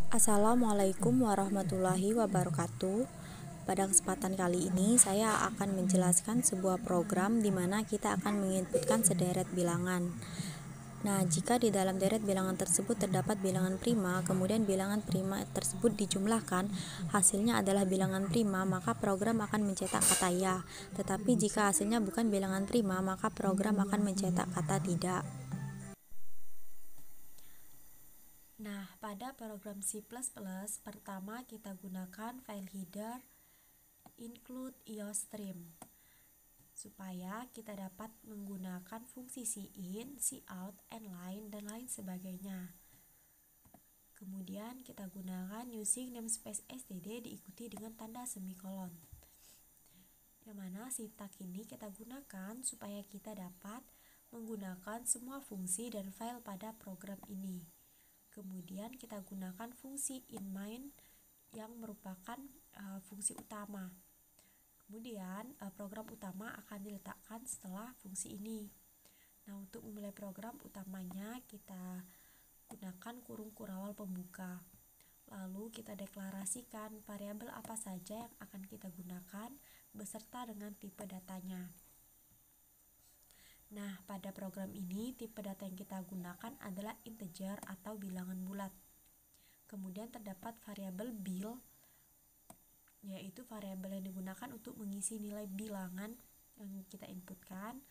Assalamualaikum warahmatullahi wabarakatuh. Pada kesempatan kali ini saya akan menjelaskan sebuah program di mana kita akan menginputkan sederet bilangan. Nah, jika di dalam deret bilangan tersebut terdapat bilangan prima, kemudian bilangan prima tersebut dijumlahkan, hasilnya adalah bilangan prima, maka program akan mencetak kata ya. Tetapi jika hasilnya bukan bilangan prima, maka program akan mencetak kata tidak. Nah, pada program C++, pertama kita gunakan file header include iostream supaya kita dapat menggunakan fungsi cin, cout, endline, dan lain sebagainya. Kemudian kita gunakan using namespace std diikuti dengan tanda semikolon. Yang mana sintak ini kita gunakan supaya kita dapat menggunakan semua fungsi dan file pada program ini. Kemudian kita gunakan fungsi inMain yang merupakan fungsi utama. Kemudian program utama akan diletakkan setelah fungsi ini. Nah, untuk memulai program utamanya kita gunakan kurung kurawal pembuka. Lalu kita deklarasikan variabel apa saja yang akan kita gunakan beserta dengan tipe datanya. Nah, pada program ini tipe data yang kita gunakan adalah integer atau bilangan bulat. Kemudian terdapat variabel bil, yaitu variabel yang digunakan untuk mengisi nilai bilangan yang kita inputkan.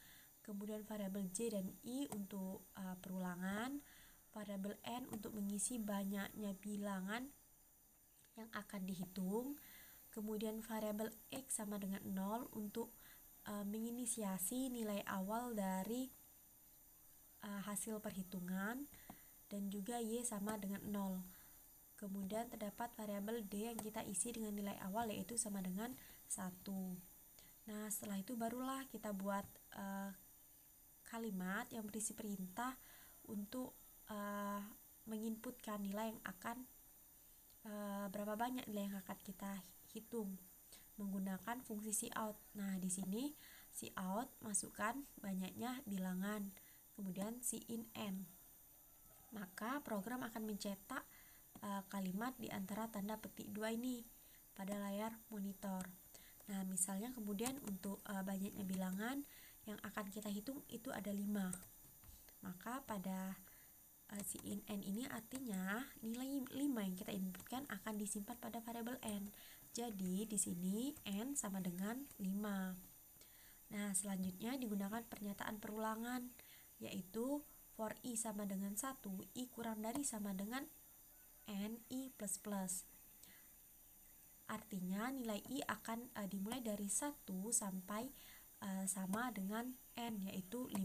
Kemudian variabel j dan i untuk perulangan, variabel n untuk mengisi banyaknya bilangan yang akan dihitung. Kemudian variabel x sama dengan 0 untuk menginisiasi nilai awal dari hasil perhitungan, dan juga y sama dengan 0. Kemudian terdapat variabel d yang kita isi dengan nilai awal yaitu sama dengan 1. Nah, setelah itu barulah kita buat kalimat yang berisi perintah untuk menginputkan nilai yang akan berapa banyak nilai yang akan kita hitung menggunakan fungsi cout. Nah, di sini cout masukkan banyaknya bilangan, kemudian cin n. Maka program akan mencetak kalimat di antara tanda petik 2 ini pada layar monitor. Nah, misalnya kemudian untuk banyaknya bilangan yang akan kita hitung itu ada 5. Maka pada cin n ini artinya nilai 5 yang kita inputkan akan disimpan pada variabel n. Jadi di sini n sama dengan 5. Nah, selanjutnya digunakan pernyataan perulangan, yaitu for i sama dengan 1, i kurang dari sama dengan n, i plus plus. Artinya nilai i akan dimulai dari 1 sampai sama dengan n, yaitu 5.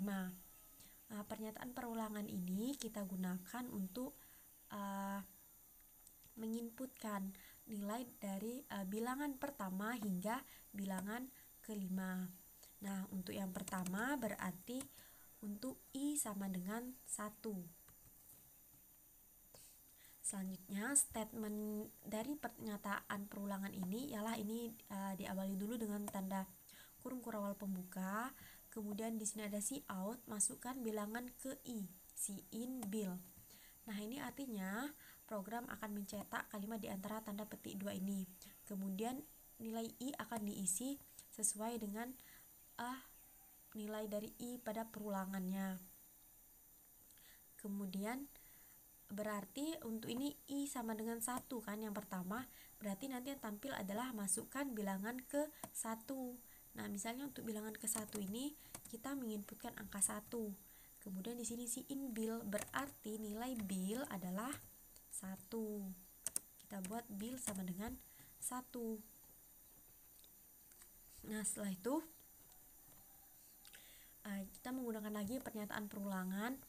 Pernyataan perulangan ini kita gunakan untuk menginputkan nilai dari bilangan pertama hingga bilangan kelima. Nah, untuk yang pertama berarti untuk i sama dengan 1. Selanjutnya statement dari pernyataan perulangan ini ialah ini diawali dulu dengan tanda kurung kurawal pembuka. Kemudian di sini ada cout, masukkan bilangan ke i, cin bil. Nah, ini artinya program akan mencetak kalimat di antara tanda petik 2 ini. Kemudian nilai i akan diisi sesuai dengan nilai dari i pada perulangannya. Kemudian berarti untuk ini i sama dengan 1 kan yang pertama, berarti nanti yang tampil adalah masukkan bilangan ke 1. Nah, misalnya untuk bilangan ke 1 ini kita menginputkan angka 1. Kemudian di sini cin bil, berarti nilai bil adalah 1. Kita buat bil sama dengan 1. Nah, setelah itu kita menggunakan lagi pernyataan perulangan,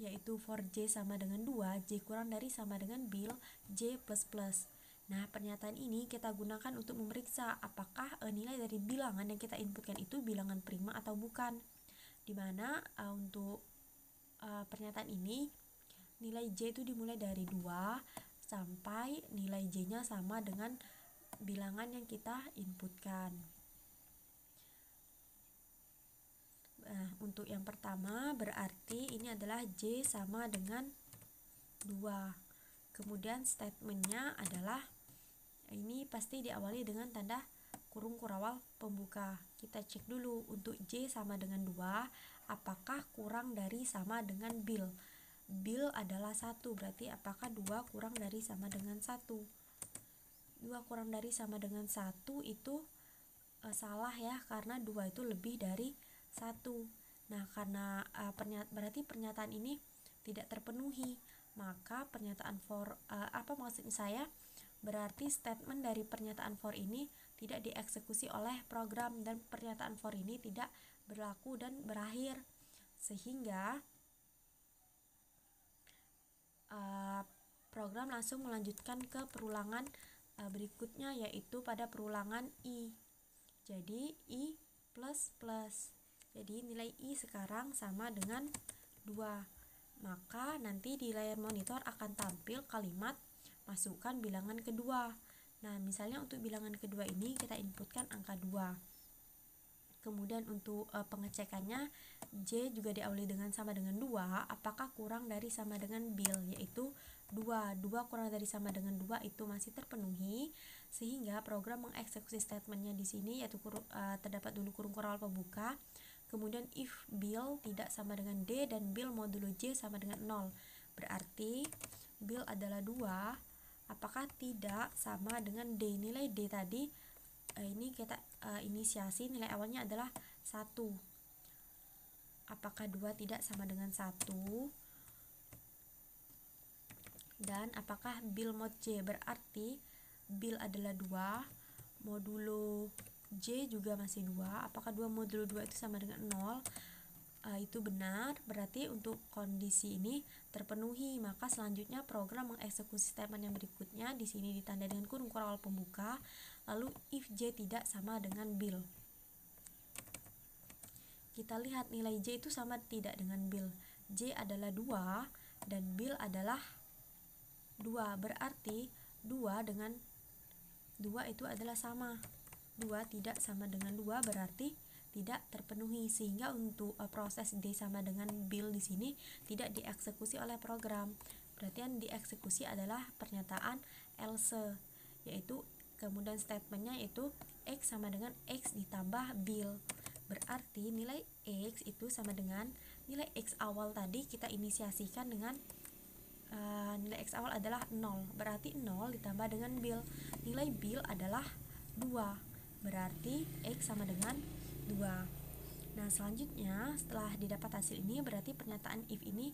yaitu for j sama dengan 2, j kurang dari sama dengan bil, j plus plus. Nah, pernyataan ini kita gunakan untuk memeriksa apakah nilai dari bilangan yang kita inputkan itu bilangan prima atau bukan. Dimana untuk pernyataan ini nilai j itu dimulai dari 2 sampai nilai j-nya sama dengan bilangan yang kita inputkan. Untuk yang pertama berarti ini adalah j sama dengan 2. Kemudian statementnya adalah ini pasti diawali dengan tanda kurung kurawal pembuka. Kita cek dulu untuk J sama dengan 2, apakah kurang dari sama dengan Bill. Bill adalah 1, berarti apakah 2 kurang dari sama dengan 1? 2 kurang dari sama dengan 1 itu salah ya, karena 2 itu lebih dari 1. Nah, karena berarti pernyataan ini tidak terpenuhi, maka pernyataan for apa maksudnya saya? Berarti statement dari pernyataan for ini tidak dieksekusi oleh program dan pernyataan for ini tidak berlaku dan berakhir. Sehingga program langsung melanjutkan ke perulangan berikutnya, yaitu pada perulangan I. Jadi I plus plus. Jadi nilai I sekarang sama dengan 2. Maka nanti di layar monitor akan tampil kalimat masukkan bilangan kedua. Nah, misalnya untuk bilangan kedua ini kita inputkan angka 2. Kemudian untuk pengecekannya, J juga diawali dengan sama dengan 2, apakah kurang dari sama dengan Bill, yaitu 2. 2 kurang dari sama dengan 2 itu masih terpenuhi, sehingga program mengeksekusi statementnya di sini, yaitu terdapat dulu kurung kurawal pembuka. Kemudian if Bill tidak sama dengan D dan Bill modulo J sama dengan 0, berarti Bill adalah 2, apakah tidak sama dengan D. Nilai D tadi ini kita inisiasi, nilai awalnya adalah 1. Apakah 2 tidak sama dengan 1? Dan apakah Bill mod J, berarti Bill adalah 2, modulo J juga masih 2, apakah 2 modulo 2 itu sama dengan 0? Itu benar, berarti untuk kondisi ini terpenuhi. Maka selanjutnya program mengeksekusi statement yang berikutnya, di sini ditandai dengan kurung kurawal pembuka, lalu if J tidak sama dengan Bill. Kita lihat nilai J itu sama tidak dengan Bill. J adalah 2 dan Bill adalah 2, berarti 2 dengan 2 itu adalah sama. 2 tidak sama dengan 2 berarti tidak terpenuhi, sehingga untuk proses D sama dengan Bill di sini tidak dieksekusi oleh program. Berarti yang dieksekusi adalah pernyataan else, yaitu kemudian statementnya itu X sama dengan X ditambah Bill. Berarti nilai X itu sama dengan nilai X awal tadi kita inisiasikan dengan nilai X awal adalah 0, berarti 0 ditambah dengan Bill. Nilai Bill adalah 2, berarti X sama dengan 2. Nah, selanjutnya setelah didapat hasil ini berarti pernyataan if ini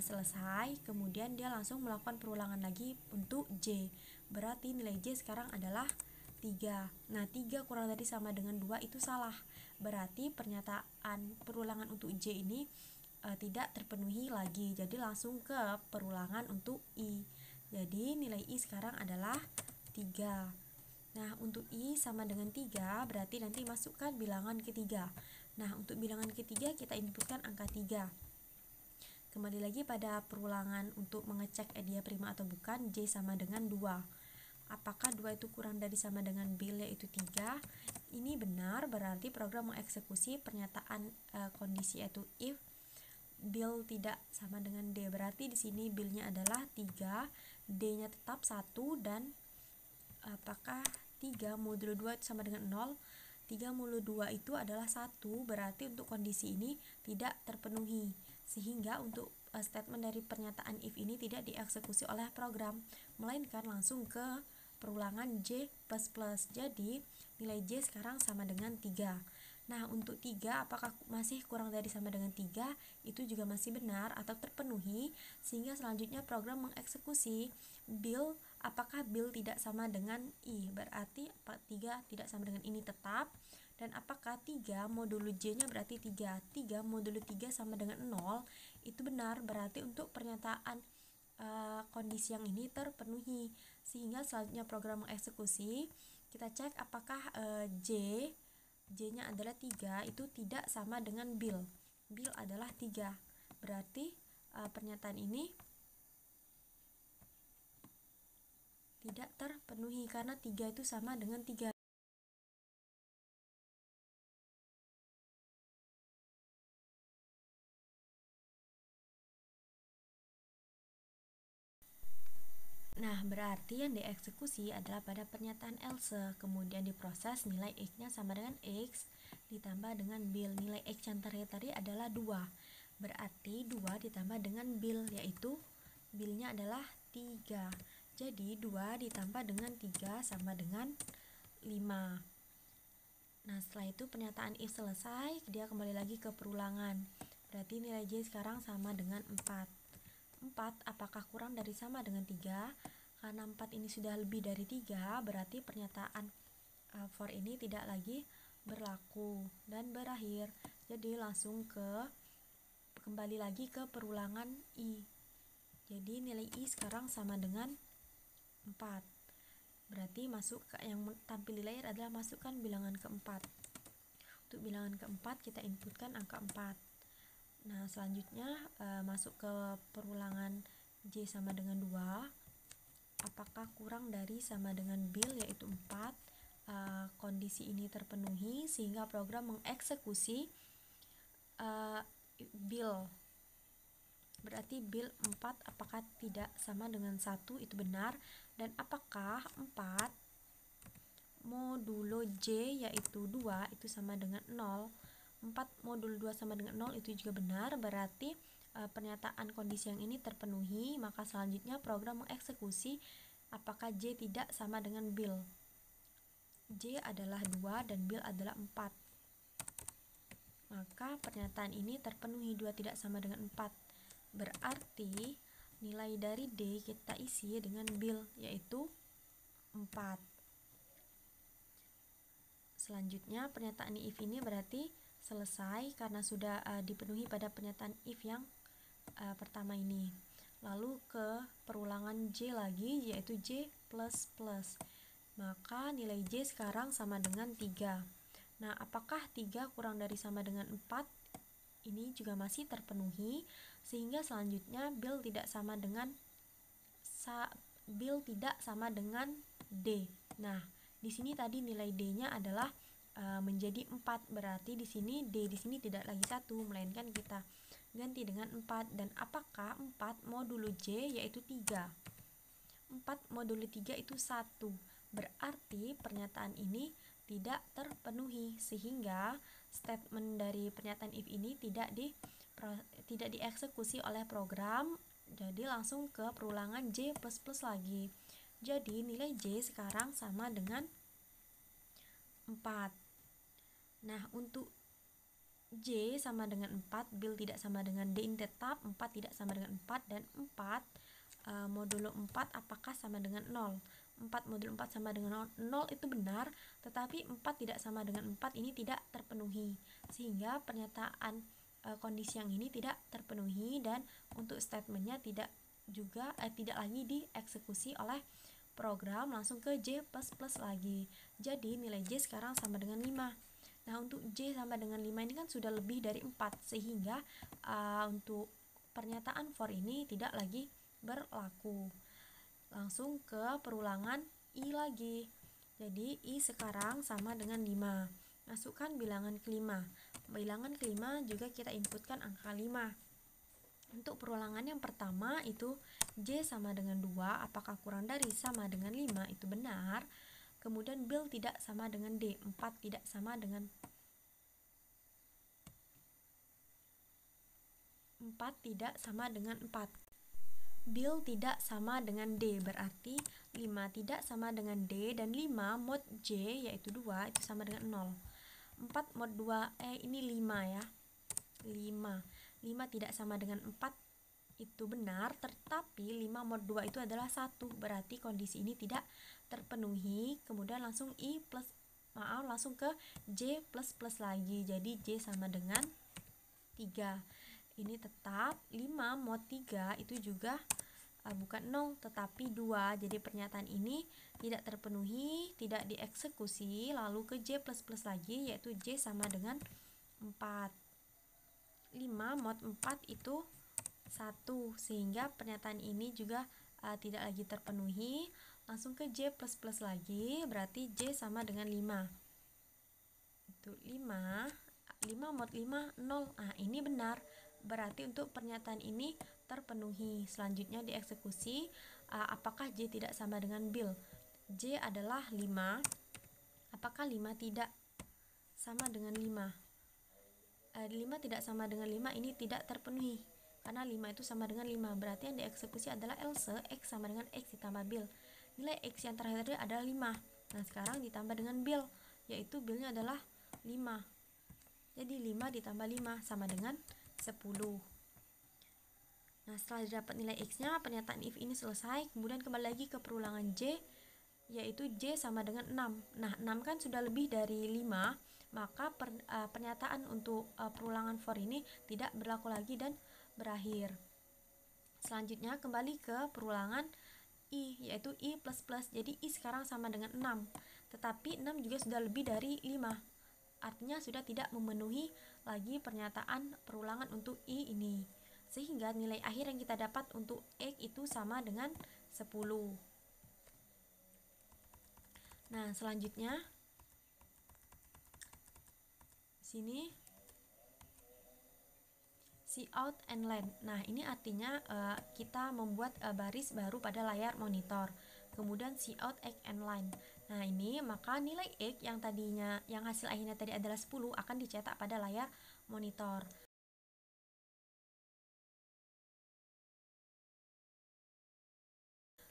selesai. Kemudian dia langsung melakukan perulangan lagi untuk J. Berarti nilai J sekarang adalah 3. Nah, 3 kurang dari sama dengan 2 itu salah. Berarti pernyataan perulangan untuk J ini tidak terpenuhi lagi. Jadi langsung ke perulangan untuk I. Jadi nilai I sekarang adalah 3. Nah, untuk I sama dengan 3, berarti nanti masukkan bilangan ketiga. Nah, untuk bilangan ketiga kita inputkan angka 3. Kembali lagi pada perulangan untuk mengecek dia prima atau bukan, J sama dengan 2. Apakah 2 itu kurang dari sama dengan Bill, yaitu 3? Ini benar, berarti program mengeksekusi pernyataan kondisi yaitu if Bill tidak sama dengan D. Berarti di sini Bill-nya adalah 3, D-nya tetap 1, dan apakah 3 modulo 2 itu sama dengan 0? 3 modulo 2 itu adalah 1, berarti untuk kondisi ini tidak terpenuhi, sehingga untuk statement dari pernyataan if ini tidak dieksekusi oleh program, melainkan langsung ke perulangan J++. Jadi nilai J sekarang sama dengan 3. Nah, untuk 3 apakah masih kurang dari sama dengan 3? Itu juga masih benar atau terpenuhi, sehingga selanjutnya program mengeksekusi Bill. Apakah Bill tidak sama dengan I? Berarti 3 tidak sama dengan ini tetap. Dan apakah 3 modulo J-nya berarti 3? 3 modulo 3 sama dengan 0? Itu benar, berarti untuk pernyataan kondisi yang ini terpenuhi, sehingga selanjutnya program mengeksekusi. Kita cek apakah J-nya adalah 3, itu tidak sama dengan Bill. Bill adalah 3, berarti pernyataan ini tidak terpenuhi karena 3 itu sama dengan 3. Nah, berarti yang dieksekusi adalah pada pernyataan else. Kemudian diproses nilai X-nya sama dengan X ditambah dengan bil. Nilai X yang tadi adalah 2. Berarti 2 ditambah dengan bil, yaitu bilnya adalah 3. Jadi 2 ditambah dengan 3 sama dengan 5. Nah, setelah itu pernyataan if selesai, dia kembali lagi ke perulangan. Berarti nilai J sekarang sama dengan 4. 4 apakah kurang dari sama dengan 3? Karena 4 ini sudah lebih dari 3, berarti pernyataan for ini tidak lagi berlaku dan berakhir. Jadi langsung kembali lagi ke perulangan I. Jadi nilai I sekarang sama dengan 4. Berarti masuk ke yang tampil di layar adalah masukkan bilangan keempat. Untuk bilangan keempat kita inputkan angka 4. Nah, selanjutnya masuk ke perulangan J sama dengan 2. Apakah kurang dari sama dengan bil, yaitu 4. Kondisi ini terpenuhi sehingga program mengeksekusi bil. Berarti bil 4 apakah tidak sama dengan 1, itu benar. Dan apakah 4 modulo J yaitu 2 itu sama dengan 0. 4 modulo 2 sama dengan 0 itu juga benar. Berarti pernyataan kondisi yang ini terpenuhi. Maka selanjutnya program mengeksekusi apakah J tidak sama dengan bil. J adalah 2 dan bil adalah 4. Maka pernyataan ini terpenuhi, 2 tidak sama dengan 4. Berarti nilai dari D kita isi dengan bil, yaitu 4. Selanjutnya pernyataan if ini berarti selesai karena sudah dipenuhi pada pernyataan if yang pertama ini. Lalu ke perulangan J lagi, yaitu J++. Maka nilai J sekarang sama dengan 3. Nah, apakah 3 kurang dari sama dengan 4? Ini juga masih terpenuhi, sehingga selanjutnya bil tidak sama dengan D. Nah, di sini tadi nilai D-nya adalah menjadi 4. Berarti di sini D di sini tidak lagi 1, melainkan kita ganti dengan 4. Dan apakah 4 modulo J yaitu 3? 4 modulo 3 itu 1. Berarti pernyataan ini tidak terpenuhi, sehingga statement dari pernyataan if ini tidak dieksekusi oleh program. Jadi langsung ke perulangan J++ lagi. Jadi nilai J sekarang sama dengan 4. Nah, untuk J sama dengan 4, bil tidak sama dengan D ini tetap, 4 tidak sama dengan 4, dan 4 modulo 4 apakah sama dengan 0? 4 modulo 4 sama dengan 0 itu benar, tetapi 4 tidak sama dengan 4 ini tidak terpenuhi, sehingga pernyataan kondisi yang ini tidak terpenuhi, dan untuk statementnya tidak lagi dieksekusi oleh program, langsung ke J++ lagi. Jadi nilai J sekarang sama dengan 5. Nah, untuk J sama dengan 5 ini kan sudah lebih dari 4, sehingga untuk pernyataan for ini tidak lagi berlaku. Langsung ke perulangan I lagi. Jadi I sekarang sama dengan 5. Masukkan bilangan kelima. Bilangan kelima juga kita inputkan angka 5. Untuk perulangan yang pertama itu J sama dengan 2, apakah kurang dari sama dengan 5, itu benar. Kemudian bil tidak sama dengan D, 4 tidak sama dengan 4. Bil tidak sama dengan D, berarti 5 tidak sama dengan D, dan 5 mod J yaitu 2 itu sama dengan 0. 4 mod 2 ini 5 ya. 5 tidak sama dengan 4 itu benar, tetapi 5 mod 2 itu adalah 1, berarti kondisi ini tidak terpenuhi. Kemudian langsung langsung ke J++ lagi. Jadi J sama dengan 3. Ini tetap 5 mod 3 itu juga bukan 0 tetapi 2. Jadi pernyataan ini tidak terpenuhi, tidak dieksekusi. Lalu ke J++ lagi, yaitu J sama dengan 4. 5 mod 4 itu 1, sehingga pernyataan ini juga tidak lagi terpenuhi. Langsung ke J++ lagi, berarti J sama dengan 5. Itu 5 mod 5 0. Nah, ini benar. Berarti untuk pernyataan ini terpenuhi. Selanjutnya dieksekusi apakah J tidak sama dengan Bill? J adalah 5. Apakah 5 tidak sama dengan 5? 5 tidak sama dengan 5 ini tidak terpenuhi. Karena 5 itu sama dengan 5. Berarti yang dieksekusi adalah Else, X sama dengan X ditambah Bill. Nilai X yang terakhir tadi adalah 5. Nah, sekarang ditambah dengan Bill, yaitu Billnya adalah 5. Jadi 5 ditambah 5 sama dengan 10. Nah, setelah didapat nilai X-nya, pernyataan if ini selesai. Kemudian kembali lagi ke perulangan J, yaitu J sama dengan 6. Nah, 6 kan sudah lebih dari 5, maka pernyataan untuk perulangan for ini tidak berlaku lagi dan berakhir. Selanjutnya kembali ke perulangan I, yaitu I++. Jadi I sekarang sama dengan 6, tetapi 6 juga sudah lebih dari 5. Artinya sudah tidak memenuhi lagi pernyataan perulangan untuk I ini. Sehingga nilai akhir yang kita dapat untuk X itu sama dengan 10. Nah, selanjutnya sini cout and line. Nah, ini artinya kita membuat baris baru pada layar monitor. Kemudian cout X and line. Nah, ini maka nilai X yang tadinya yang hasil akhirnya tadi adalah 10 akan dicetak pada layar monitor.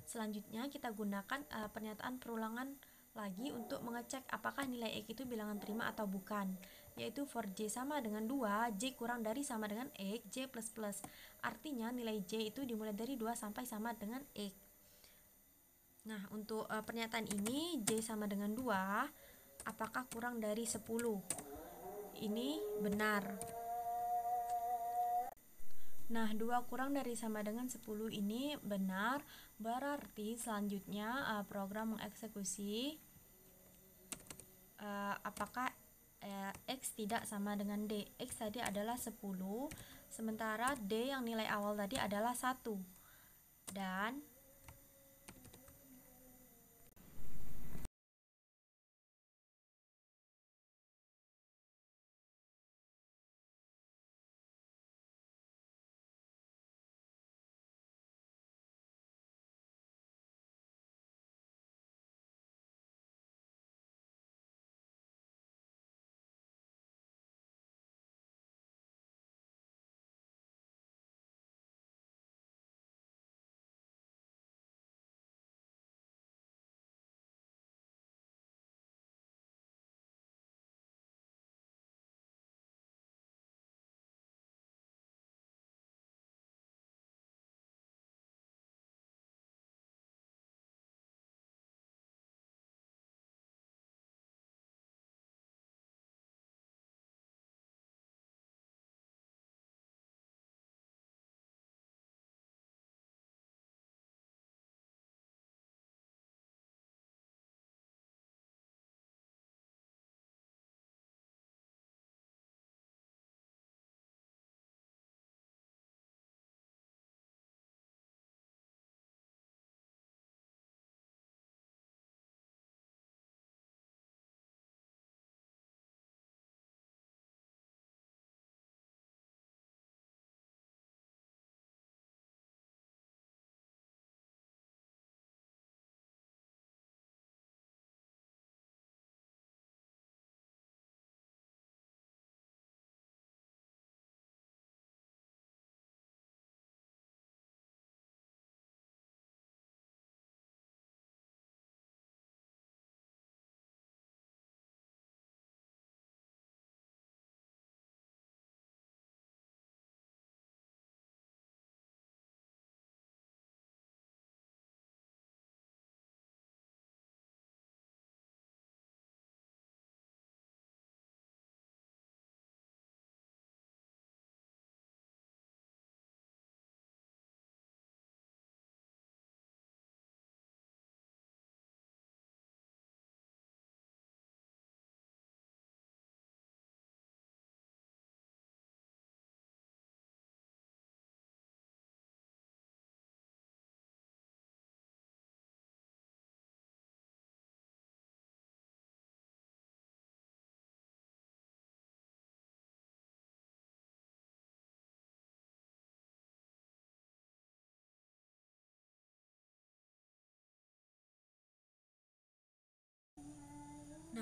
Selanjutnya kita gunakan pernyataan perulangan lagi untuk mengecek apakah nilai X itu bilangan prima atau bukan, yaitu for J sama dengan 2, J kurang dari sama dengan X, J++. Artinya nilai J itu dimulai dari 2 sampai sama dengan X. Nah, untuk pernyataan ini J sama dengan 2, apakah kurang dari 10? Ini benar. Nah, 2 kurang dari sama dengan 10 ini benar. Berarti selanjutnya program mengeksekusi apakah X tidak sama dengan D. X tadi adalah 10, sementara D yang nilai awal tadi adalah 1. Dan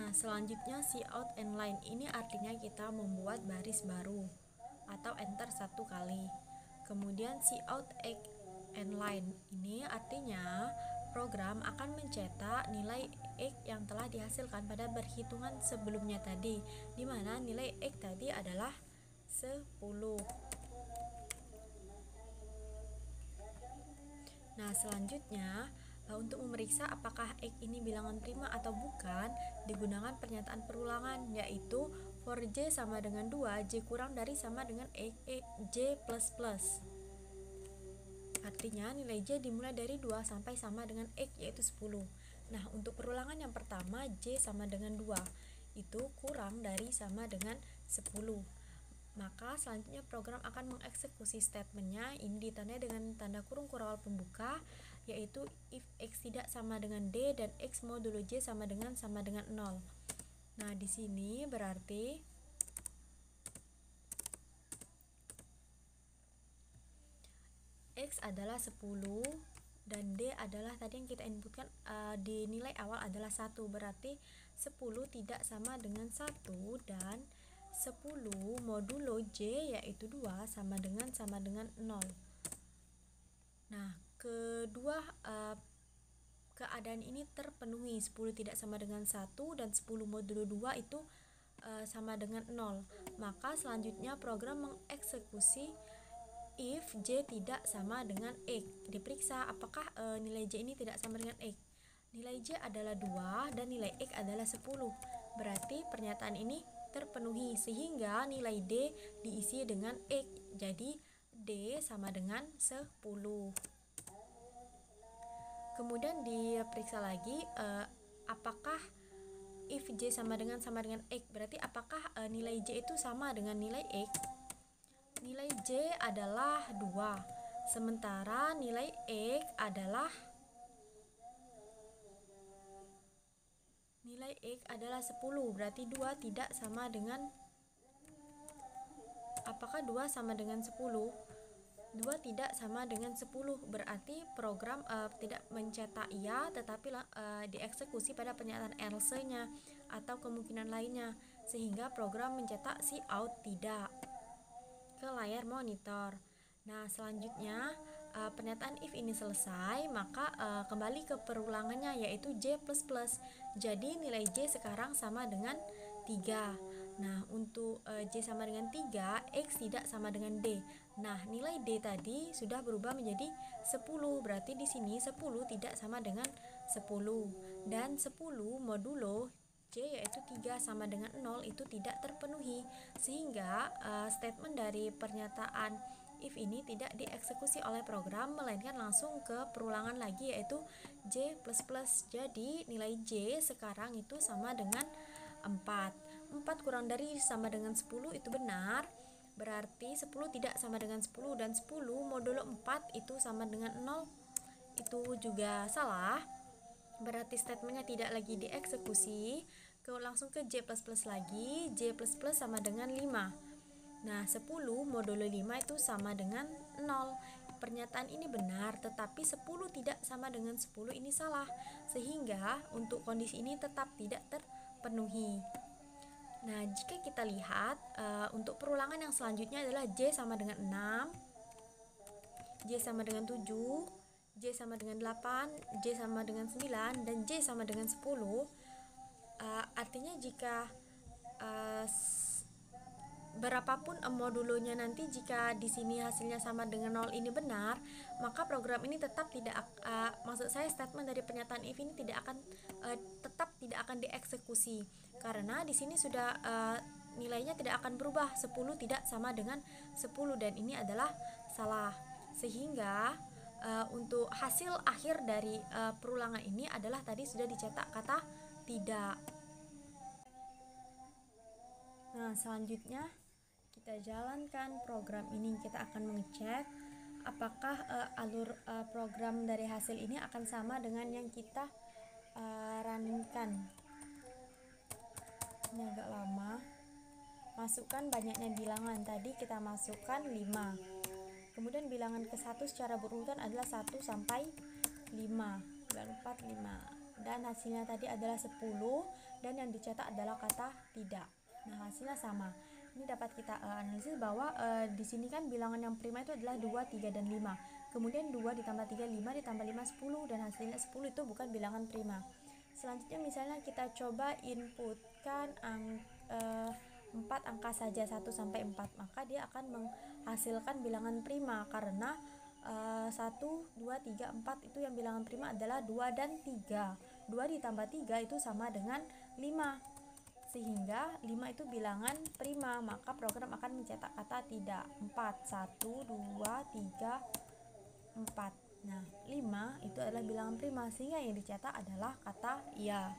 Nah, selanjutnya cout and line ini artinya kita membuat baris baru atau enter satu kali. Kemudian cout x and line ini artinya program akan mencetak nilai x yang telah dihasilkan pada perhitungan sebelumnya tadi, di mana nilai x tadi adalah 10. Nah, selanjutnya untuk memeriksa apakah x ini bilangan prima atau bukan, digunakan pernyataan perulangan, yaitu for j sama dengan 2, j kurang dari sama dengan j plus plus. Artinya nilai j dimulai dari 2 sampai sama dengan x, yaitu 10. Nah, untuk perulangan yang pertama, j sama dengan 2, itu kurang dari sama dengan 10. Maka selanjutnya program akan mengeksekusi statementnya, ini ditandai dengan tanda kurung kurawal pembuka, yaitu if x tidak sama dengan d dan x modulo j sama dengan 0. Nah, di sini berarti x adalah 10 dan d adalah tadi yang kita inputkan di nilai awal adalah 1, berarti 10 tidak sama dengan 1 dan 10 modulo j yaitu 2 sama dengan 0. Nah, kedua keadaan ini terpenuhi, 10 tidak sama dengan 1 dan 10 modulo 2 itu sama dengan 0. Maka selanjutnya program mengeksekusi if j tidak sama dengan x. Diperiksa apakah nilai j ini tidak sama dengan x. Nilai j adalah 2 dan nilai x adalah 10. Berarti pernyataan ini terpenuhi sehingga nilai d diisi dengan x. Jadi d sama dengan 10. Kemudian diperiksa lagi apakah if j sama dengan x, berarti apakah nilai j itu sama dengan nilai x. Nilai j adalah 2, sementara nilai x adalah 10, berarti 2 tidak sama dengan, apakah 2 sama dengan 10? 2 tidak sama dengan 10, berarti program tidak mencetak iya, tetapi dieksekusi pada pernyataan else-nya atau kemungkinan lainnya, sehingga program mencetak cout tidak ke layar monitor. Nah, selanjutnya pernyataan if ini selesai, maka kembali ke perulangannya, yaitu j plus plus. Jadi nilai j sekarang sama dengan 3. Nah, untuk j sama dengan 3, x tidak sama dengan d. Nah, nilai d tadi sudah berubah menjadi 10, berarti di sini 10 tidak sama dengan 10. Dan 10 modulo j yaitu 3 sama dengan 0 itu tidak terpenuhi, sehingga statement dari pernyataan if ini tidak dieksekusi oleh program, melainkan langsung ke perulangan lagi, yaitu j plus plus. Jadi nilai j sekarang itu sama dengan 4. 4 kurang dari sama dengan 10 itu benar, berarti 10 tidak sama dengan 10, dan 10 modulo 4 itu sama dengan 0 itu juga salah, berarti statementnya tidak lagi dieksekusi. Langsung ke j plus plus lagi, j plus plus sama dengan 5. Nah, 10 modulo 5 itu sama dengan 0. Pernyataan ini benar, tetapi 10 tidak sama dengan 10 ini salah, sehingga untuk kondisi ini tetap tidak terpenuhi. Nah, jika kita lihat untuk perulangan yang selanjutnya adalah j sama dengan 6, j sama dengan 7, j sama dengan 8, j sama dengan 9, dan j sama dengan 10. Artinya jika berapapun modulonya nanti, jika di sini hasilnya sama dengan 0 ini benar, maka program ini tetap tidak maksud saya statement dari pernyataan if ini tetap tidak akan dieksekusi, karena di sini sudah nilainya tidak akan berubah, 10 tidak sama dengan 10, dan ini adalah salah, sehingga untuk hasil akhir dari perulangan ini adalah tadi sudah dicetak kata tidak. Nah, selanjutnya kita jalankan program ini. Kita akan mengecek apakah alur program dari hasil ini akan sama dengan yang kita running-kan. Ini agak lama. Masukkan banyaknya bilangan. Tadi kita masukkan 5. Kemudian bilangan ke 1 secara berurutan adalah 1 sampai 5. 4, 5. Dan hasilnya tadi adalah 10 dan yang dicetak adalah kata tidak. Nah, hasilnya sama. Ini dapat kita analisis bahwa di sini kan bilangan yang prima itu adalah 2, 3, dan 5. Kemudian 2 ditambah 3, 5 ditambah 5, 10, dan hasilnya 10 itu bukan bilangan prima. Selanjutnya misalnya kita coba inputkan 4 angka saja 1 sampai 4, maka dia akan menghasilkan bilangan prima karena 1, 2, 3, 4 itu yang bilangan prima adalah 2 dan 3. 2 ditambah 3 itu sama dengan 5. Sehingga 5 itu bilangan prima, maka program akan mencetak kata tidak. 4, 1, 2, 3, 4. Nah, 5 itu adalah bilangan prima sehingga yang dicetak adalah kata iya.